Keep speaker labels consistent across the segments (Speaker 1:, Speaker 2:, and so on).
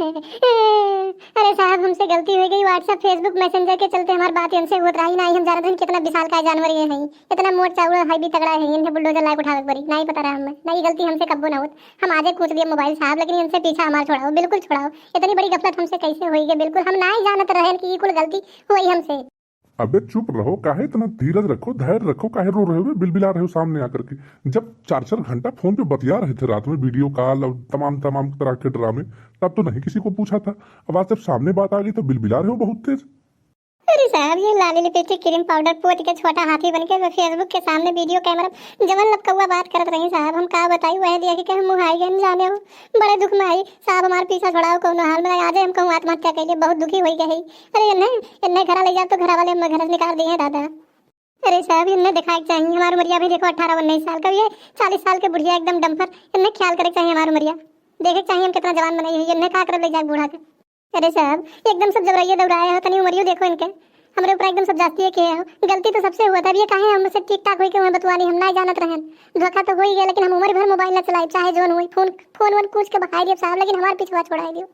Speaker 1: अरे साहब हमसे गलती हो गई। व्हाट्सएप फेसबुक मैसेंजर के चलते हमारी बात इनसे होत रही नहीं। हम जानते हैं कितना विशाल का जानवर ये है, इतना मोट चावल है भी तगड़ा है। इनसे बुलडोजर लायक उठावे पड़ी नहीं पता रहा हमें। नहीं गलती हमसे कब्बो ना होत। हम आजे कूच दिए मोबाइल साहब, लेकिन इनसे पीछा हमारा छोड़ाओ, बिल्कुल छोड़ाओ। इतनी बड़ी गफलत हमसे कैसे होई गई, बिल्कुल हम नहीं जानत रहे कि ये कुल गलती हुई हमसे।
Speaker 2: अबे चुप रहो, काहे इतना धीरज रखो, धैर्य रखो, काहे रो रहे हो, बिलबिला रहे हो सामने आकर के। जब 4-4 घंटा फोन पे बतिया रहे थे रात में, वीडियो कॉल और तमाम तमाम तरह के ड्रामे, तब तो नहीं किसी को पूछा था। अब आज जब सामने बात आ गई तो बिलबिला रहे हो बहुत तेज।
Speaker 1: अरे साहब ये लाली लिपस्टिक क्रीम पाउडर पोत के छोटा हाथी बन के फेसबुक के सामने वीडियो कैमरा जवन लपकौआ बात करत रही साहब। हम का बताई वह दिया कि हम मुहाई गए जाने हो। बड़े दुख में आई साहब, हमारे पीछा छोड़ाओ कोनो हाल में। आज हम कहूँ आत्महत्या कर लिए, बहुत दुखी हुई गई। अरे इन्हें घरा ले जा तो घर वाले हम घर से निकाल दिए दादा। अरे साहब इन्हें दिखाई चाहिए हमारी उमरिया भी देखो 18-19 साल का, ये 40 साल के बुढ़िया एकदम डम्फर। इन्हें ख्याल करे चाहिए हमारी उमरिया, देखे चाहिए हम कितना जवान बनाई हुई। इन्हें का कर ले जाए बूढ़ा के। अरे साहब एकदम सब जबरइये दौड़ाए हो, तनी उमरियो देखो इनके हमरे ऊपर एकदम सब जास्ती किए हो। गलती तो सबसे हुआ था, अब ये काहे हमसे ठीक ठाक हुई के वहां बतवानी हम नहीं जानत रहन। धोखा तो हो ही गया, लेकिन हम उम्र भर मोबाइल न चलाई, चाहे जोन हुई फोन वन कुछ के बहाई दिए साहब, लेकिन हमारे पीछे छोड़ाई दियो।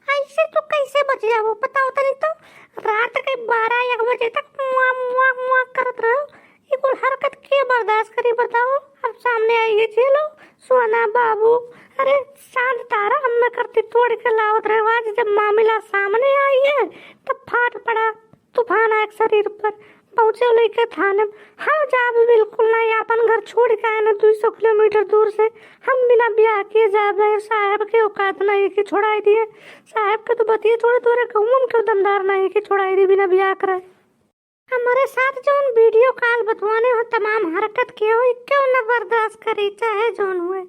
Speaker 3: ऐसे तो कैसे बच जाओ बताओ तनी तो। रात के 12-1 बजे तक मुआ मुआ मुआ करत रहो। ये कुल हरकत के बर्दाश्त करी बताओ। अब सामने आइए चलो सोना बाबू। अरे शांत तारा हम में करती तोड़ के लावत रहे। आज जब मामला सामने आई है तब फाट पड़ा तूफान आए शरीर पर। पहुंचे लेके थाने हम जाब बिल्कुल नहीं। अपन घर छोड़ के आए ना 200 किलोमीटर दूर से। हम बिना ब्याह किए जाब रहे। साहब के औकात नहीं कि छोड़ाई दिए। साहब के तो बतिए थोड़े दूर कहूँ के दमदार नहीं कि छोड़ाई दी बिना ब्याह कराए। हमारे साथ जो वीडियो कॉल बतवाने हो तमाम हरकत के हो, क्यों न बर्दाश्त करी चाहे जोन हुए।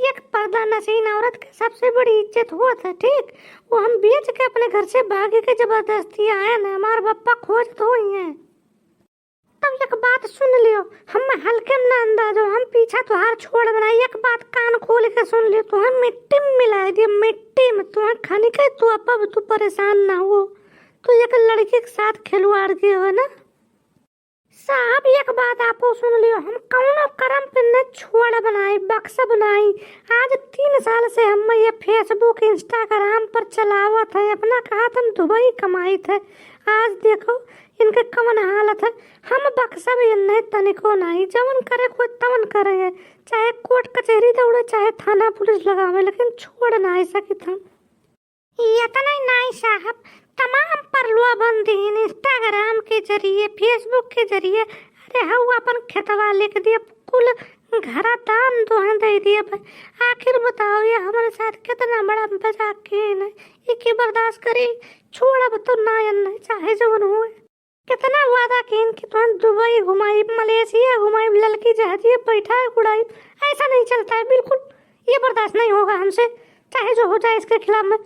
Speaker 3: एक पर्दा नशीन औरत की सबसे बड़ी इज्जत हुआ था, ठीक वो हम बेच के अपने घर से भागे के जबरदस्ती आए ना। हमारे पप्पा खोज तो ही है। तब एक बात सुन लियो, हम हल्के में ना अंदाजो, हम पीछा तुहार छोड़ देना। एक बात कान खोल के सुन लियो, तो हम मिट्टी में मिला दिए, मिट्टी में तुम्हें खाने के। तू अब तू परेशान ना हो। तू एक लड़की के साथ खिलवाड़ दिए हो ना साहब। एक बात आपको सुन लियो, हम कौन करम पे न छोड़ बनाई बक्सा बनाई। आज 3 साल से हम ये फेसबुक इंस्टाग्राम पर चलावत है। अपना कहा हम दुबई कमाई थे। आज देखो इनके कवन हालत है। हम बक्सा भी नहीं तनिको नहीं, जवन करे कोई तवन करे है। चाहे कोर्ट कचहरी दौड़े चाहे थाना पुलिस लगावे, लेकिन छोड़ नहीं सकी हम। इतना ही नहीं साहब, तमाम परलुआ बंदी इंस्टाग्राम के जरिए फेसबुक के जरिए। अरे हाँ अपन खेतवा लिख दिए, कुल घरा दान दोहन दे दिए। आखिर बताओ ये हमारे साथ कितना बड़ा मजाक किए न। ये बर्दाश्त करे छोड़ा तो ना चाहे जवन हुए। कितना वादा किन कि तुम दुबई घुमाई, मलेशिया घुमाई, लड़की जहाजी बैठा उड़ाई। ऐसा नहीं चलता है बिल्कुल। ये बर्दाश्त नहीं होगा हमसे, चाहे जो हो जाए। इसके खिलाफ मैं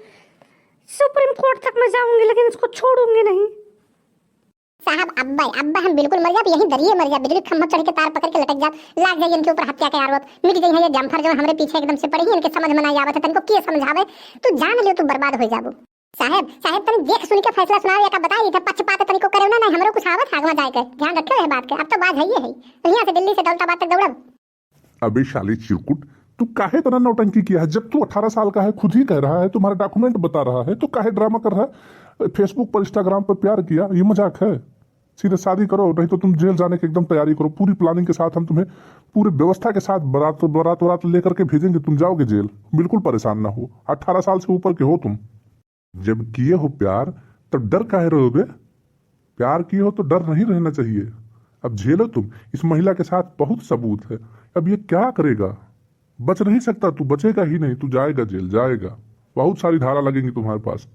Speaker 3: सुप्रीम कोर्ट तक मैं जाऊंगी, लेकिन इसको छोड़ूंगी नहीं
Speaker 1: साहब। अब्बा हम बिल्कुल मर जाते, यही डरिए मर जा। बिजली खंभा चढ़ के तार पकड़ के लटक जात, लाग जाइए इनके ऊपर हत्या के आरोप। मिट गई है ये जम्फर जो हमारे पीछे एकदम से पड़ी है। इनके समझ में नहीं आवत है, तनको के समझावे। तू जान लियो तू बर्बाद हो जाबू। साहब तनी देख सुन के फैसला सुनाओ, या का बताई था पक्षपात तनिको करे ना। नहीं हमरो कुछ आवत आगवा जाए के ध्यान रखियो है बात के। अब तो बात है ये है, यहां से दिल्ली से दौलताबाद तक दौड़ब।
Speaker 2: अबे शाली चिरकुट, तू काहे इतना नौटंकी किया है? जब तू 18 साल का है, खुद ही कह रहा है, तुम्हारा डॉक्यूमेंट बता रहा है, तो काहे ड्रामा कर रहा है? फेसबुक पर इंस्टाग्राम पर प्यार किया, ये मजाक है? सीधे शादी करो, नहीं तो तुम जेल जाने की एकदम तैयारी करो। पूरी प्लानिंग के साथ हम तुम्हें पूरी व्यवस्था के साथ बारात लेकर के भेजेंगे। तुम जाओगे जेल, बिल्कुल परेशान ना हो। 18 साल से ऊपर के हो तुम। जब किए हो प्यार तब डर काहे रहोगे? प्यार किए हो तो डर नहीं रहना चाहिए। अब झेलो तुम। इस महिला के साथ बहुत सबूत है। अब ये क्या करेगा? बच नहीं सकता, तू बचेगा ही नहीं, तू जाएगा जेल जाएगा। बहुत सारी धारा लगेंगी तुम्हारे पास।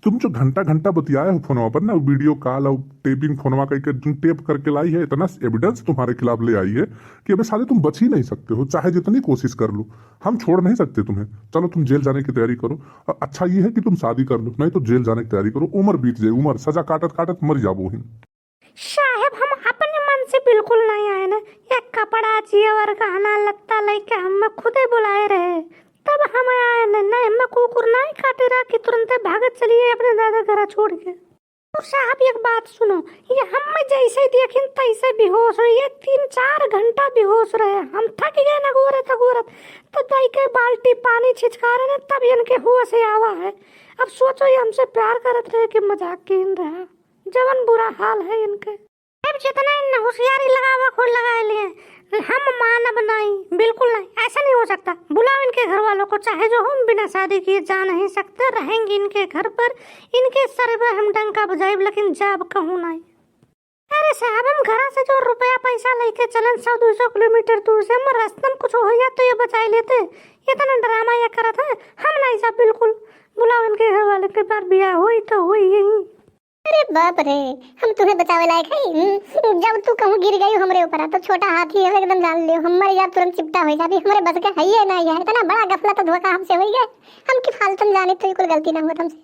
Speaker 2: तुम जो घंटा घंटा बतियाए हो फोनवा पर ना, वीडियो कॉल और टेपिंग फोनवा करके टेप करके लाई है, इतना एविडेंस तुम्हारे खिलाफ ले आई है कि अबे साले तुम बच ही नहीं सकते हो, चाहे जितनी कोशिश कर लो। हम छोड़ नहीं सकते तुम्हें। चलो तुम जेल जाने की तैयारी करो। और अच्छा ये है कि तुम शादी कर लो, नहीं तो जेल जाने की तैयारी करो। उम्र बीत जाए, उम्र सजा काटत काटत मर जाबो ही।
Speaker 3: साहब हम अपने मन से बिल्कुल नहीं आए ना। ये कपड़ा जेवर गहना लगता लेके हम खुदे बुलाए रहे, तब हम आए ना। हम कुकुर नहीं काटे रहा कि तुरंत भागत चलिए अपने दादा घर छोड़ के। और साहब एक बात सुनो, ये हम जैसे देखिन तैसे बेहोश हुई है, 3-4 घंटा बेहोश रहे। हम थक गए ना गोरत तो दाई के बाल्टी पानी छिचका रहे तब इनके होश से आवा है। अब सोचो ये हमसे प्यार करत रहे कि मजाक कीन रहा, जवन बुरा हाल है इनके। अब जितना इन होशियारी लगावा खुद लगा लिए, हम मानब नहीं, बिल्कुल नहीं, ऐसा नहीं हो सकता। बुलाओ इनके घर वालों को, चाहे जो हम बिना शादी किए जा नहीं सकते, रहेंगे इनके घर पर, इनके सर पे हम डंका बजाइब, लेकिन जाब कहूँ नहीं। अरे साहब हम घर से जो रुपया पैसा लेके चलन 100-200 किलोमीटर दूर से, हम रास्ते में कुछ हो गया तो ये बचा लेते। इतना ड्रामा ये करत है, हम नहीं साहब बिल्कुल। बुलाओ इनके घर वाले के बार ब्याह हुई तो हुई यही।
Speaker 1: अरे बाप रे, हम तुम्हें बचावे लायक है? जब तू कहूँ गिर गई हमरे ऊपर, तो छोटा हाथी है एकदम जान लियो, हमारे यार तुरंत चिपटा हो जाए। हमारे बस के है ये नहीं है, इतना बड़ा गफला तो धोखा हमसे हो गया। हम की फालतू जाने तो कोई गलती ना हो हमसे।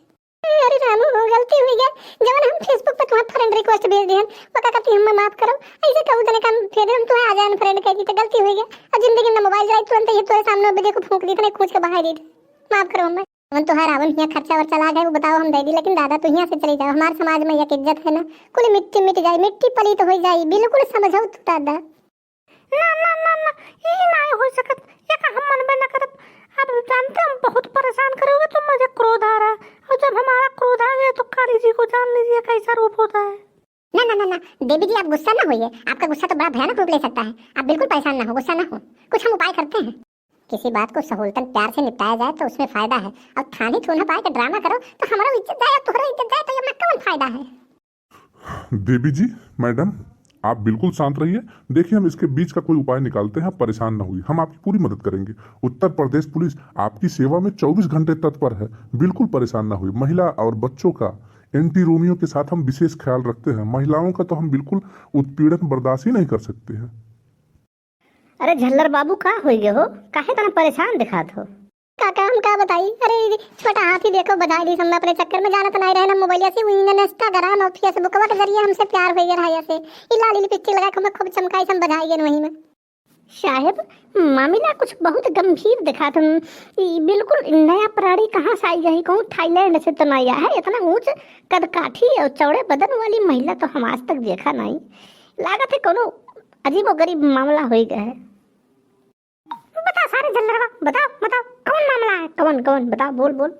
Speaker 1: अरे रामू हो गलती हुई है, जब हम फेसबुक पे तुम्हारा फ्रेंड रिक्वेस्ट भेज दिए, पता करती हम माफ करो, ऐसे कहूँ तने काम फिर हम तुम्हें आ जाए फ्रेंड कह दी तो गलती हुई है। और जिंदगी में मोबाइल चलाई तुरंत ये तुम्हारे सामने बजे को फूंक दी थी, कूच के बाहर दी थी। माफ करो हमें, हम तुम्हारा रावण यहाँ खर्चा वर्चा ला गए वो बताओ हम दे दी, लेकिन दादा तू यहाँ से चली जाओ। हमारे समाज में एक इज्जत है ना, कुल मिट्टी मिट जाए, मिट्टी पली तो हो जाए, बिल्कुल समझो तू दादा।
Speaker 3: ना ना ना ना ये नहीं हो सकत, ये का हम मन में न करब। अब जानते हम बहुत परेशान करोगे तो मुझे क्रोध आ रहा है, और जब हमारा क्रोध आ गया तो काली जी को जान लीजिए कैसा रूप होता है।
Speaker 1: ना ना ना ना देवी जी आप गुस्सा ना होइए, आपका गुस्सा तो बड़ा भयानक रूप ले सकता है। आप बिल्कुल परेशान ना हो, गुस्सा ना हो, कुछ हम उपाय करते हैं। किसी बात को सहूलतन प्यार से निपटाया जाए तो उसमें फायदा है। अब थानी थूना पाए के ड्रामा करो तो हमारा इज्जत जाए, तुम्हारा इज्जत जाए तो ये में कौन फायदा है?
Speaker 2: देवी जी, मैडम, आप बिल्कुल शांत रहिए। देखिए हम इसके बीच का कोई उपाय निकालते हैं, आप परेशान ना हुई, हम आपकी पूरी मदद करेंगे। उत्तर प्रदेश पुलिस आपकी सेवा में 24 घंटे तत्पर है, बिल्कुल परेशान ना हुई। महिला और बच्चों का, एंटी रोमियो के साथ हम विशेष ख्याल रखते हैं। महिलाओं का तो हम बिल्कुल उत्पीड़न बर्दाश्त ही नहीं कर सकते हैं।
Speaker 4: अरे झल्लर बाबू का हो गए हो, काहे तना परेशान दिखात हो?
Speaker 1: काका हम का बताई, अरे छोटा हाथी देखो बधाई दी, हम अपने चक्कर में जाना तो नहीं रहना। मोबाइल से वही ने इंस्टाग्राम और फेसबुकवा के जरिए हमसे प्यार हो गया है। से ई लाली पिक्चर लगा के हम खूब चमकाई हम बधाई गए वही में।
Speaker 4: साहेब मामला कुछ बहुत गंभीर दिखा तुम, बिल्कुल नया प्राणी कहाँ से आई गई, कहूँ थाईलैंड से तो नहीं आया है। इतना ऊंच कद काठी और चौड़े बदन वाली महिला तो हम आज तक देखा नहीं। लागत है कोनो अजीब और गरीब मामला हो गया है।
Speaker 3: बता सारे झल्लरवा, बताओ बताओ कौन मामला है, कौन कौन बताओ, बोल बोल।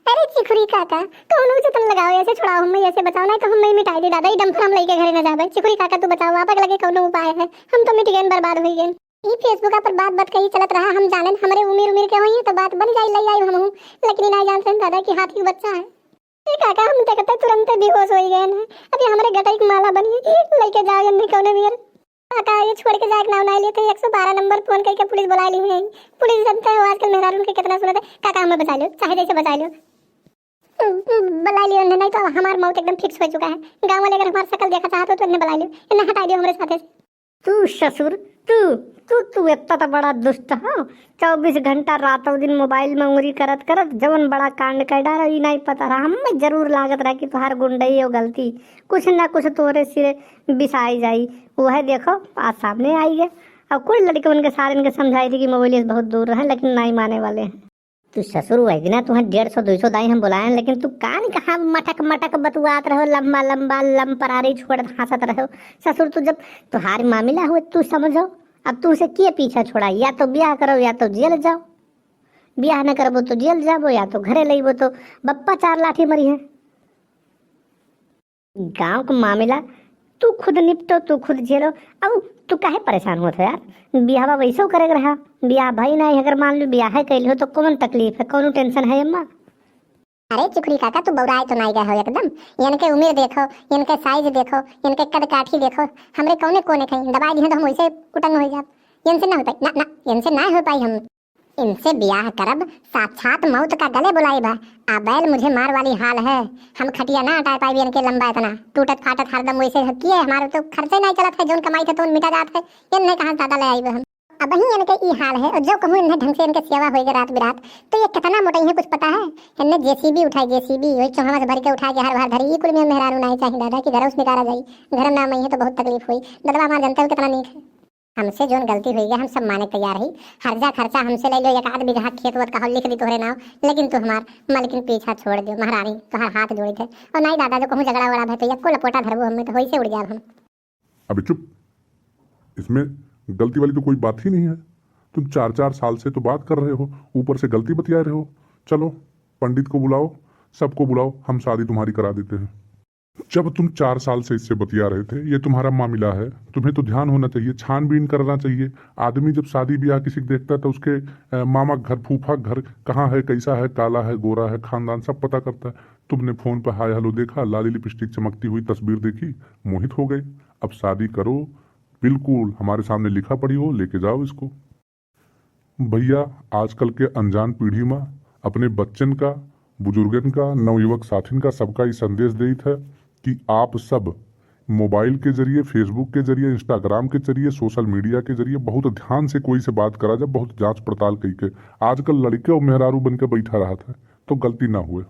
Speaker 1: अरे चिखुरी काका कौन से तुम लगाओ, ऐसे छुड़ाओ हमें, ऐसे बचाओ, नहीं तो हम मिटाई दे दादा, डंफर हम लेके घरे न जाबे। चिखुरी काका तू बताओ, आप लगे कौन उपाय है? हम तो मिट गए, बर्बाद हो गए। ई फेसबुक पर बात कही चलत रहा, हम जाने हमारे उम्र के होई तो बात बन जाई, ले आई हम, लेकिन नहीं जानते दादा कि हाथी का बच्चा है। ए काका हम देखते तुरंत बेहोश हो गए ना, अभी हमारे गटाई की माला बनी लेके जाओ जल्दी कौन भी। काका ये छोड़ के जाके नाव ना लिए थे, 112 नंबर फोन करके पुलिस बुला ली है। पुलिस जानता है आजकल मेहरारू के कितना सुनते। काका हमें बचा लो, चाहे जैसे बचा लो, बुला लियो, नहीं तो हमारा मौत एकदम फिक्स हो चुका है। गांव वाले अगर हमारा शकल देखा चाहते तो इन्हें बुला लियो, इन्हें हटा दियो हमारे साथे से।
Speaker 4: तू ससुर, तू तू तू इतना तो बड़ा दुष्ट हो। 24 घंटा रातों दिन मोबाइल में उंगली करत करत जवन बड़ा कांड कर डाला, ये नहीं पता रहा। हमें जरूर लागत रहा कि तुहार गुंडई हो गलती, कुछ ना कुछ तोरे सिरे बिसाई जाई। वह देखो आज सामने आई है। अब कोई लड़के उनके सारे इनके समझाई थी कि मोबाइल से बहुत दूर रहे, लेकिन नहीं माने वाले हैं। तू ससुर हुआ कि ना, तुम्हें 150-200 दाई हम बुलाए, लेकिन तू कान कहाँ मटक मटक बतुआत रहो, लंबा लंबा लम परारी छोड़ हंसत रहो। ससुर तू जब तुम्हारी मामला हुए तू समझो, अब तू उसे किए पीछा छोड़ा, या तो ब्याह करो या तो जेल जाओ। ब्याह न करबो तो जेल जाबो, या तो घरे लेबो तो बप्पा 4 लाठी मरी है। गांव का मामला तू खुद निपटो, तू खुद झेलो। अब तू काहे परेशान होत हो यार? ब्याह वैसो करे रहा, ब्याह भाई नहीं, अगर मान लो ब्याह कैल हो तो कौन तकलीफ है, कौन टेंशन है अम्मा?
Speaker 1: अरे चिकुरी काका तू बौराए तो नहीं गए हो एकदम। इनके उम्र देखो, इनके साइज देखो, इनके कद काठी देखो, हमरे कौने कोने कहीं दबाई दी तो हम वैसे कुटंग हो जाब। इनसे ना हो पाई, ना ना इनसे ना हो पाई। हम इनसे ब्याह करब, साक्षात मौत का गले बुलाई बा। आ बैल मुझे मार वाली हाल है, हम खटिया ना हटा पाई इनके लंबा इतना टूटत फाटत हरदम वैसे किए। हमारे तो खर्चे नहीं चलत है, जो कमाई थे तो मिटा जात है। इनने कहा ज्यादा ले आई हम, अब ही इनके ई हाल है। और जो कहूँ इन्हें ढंग से इनके सेवा होगी रात बिरात, तो ये कितना मोटा है कुछ पता है? इनने जेसीबी उठाई, जेसीबी वही चौहावा से भर के उठा के हर बार धरी। कुल में मेहरारू नहीं चाहिए दादा कि घर उस निकाला जाई, घर ना में तो बहुत तकलीफ हुई। दादा हमारे जनता कितना नीक है। हमसे जोन गलती हुई है हम सब माने तैयार ही। हर्जा खर्चा हमसे ले लो, एक आध बीघा खेत वत का लिख दी तोहरे नाव, लेकिन तू हमार मलकिन पीछा छोड़ दो महारानी, तोहार हाथ जोड़ी थे। और नहीं दादा जो कहूँ झगड़ा वड़ा भे तो एको लपोटा धरबो हमें तो वही से उड़ जाब हम।
Speaker 2: अबे चुप, इसमें गलती वाली तो कोई बात ही नहीं है। तुम 4-4 साल से तो बात कर रहे हो, ऊपर से गलती बतिया रहे हो। चलो पंडित को बुलाओ, सबको बुलाओ, हम शादी तुम्हारी करा देते हैं। जब तुम 4 साल से इससे बतिया रहे थे, ये तुम्हारा मामला है, तुम्हें तो ध्यान होना चाहिए, छानबीन करना चाहिए। आदमी जब शादी ब्याह किसी को देखता है तो उसके मामा घर, फूफा घर कहाँ है, कैसा है, काला है, गोरा है, खानदान सब पता करता है। तुमने फोन पर हाय हेलो देखा, लाली लिपस्टिक चमकती हुई तस्वीर देखी, मोहित हो गए। अब शादी करो, बिल्कुल हमारे सामने लिखा पड़ी हो, लेके जाओ इसको। भैया आजकल के अनजान पीढ़ी में अपने बच्चन का, बुजुर्गन का, नवयुवक साथिन का सबका ही संदेश देत है कि आप सब मोबाइल के जरिए, फेसबुक के जरिए, इंस्टाग्राम के जरिए, सोशल मीडिया के जरिए बहुत ध्यान से कोई से बात करा जाए, बहुत जांच पड़ताल कई के। आजकल लड़के और मेहरारू बन के बैठा रहा था तो गलती ना हुए।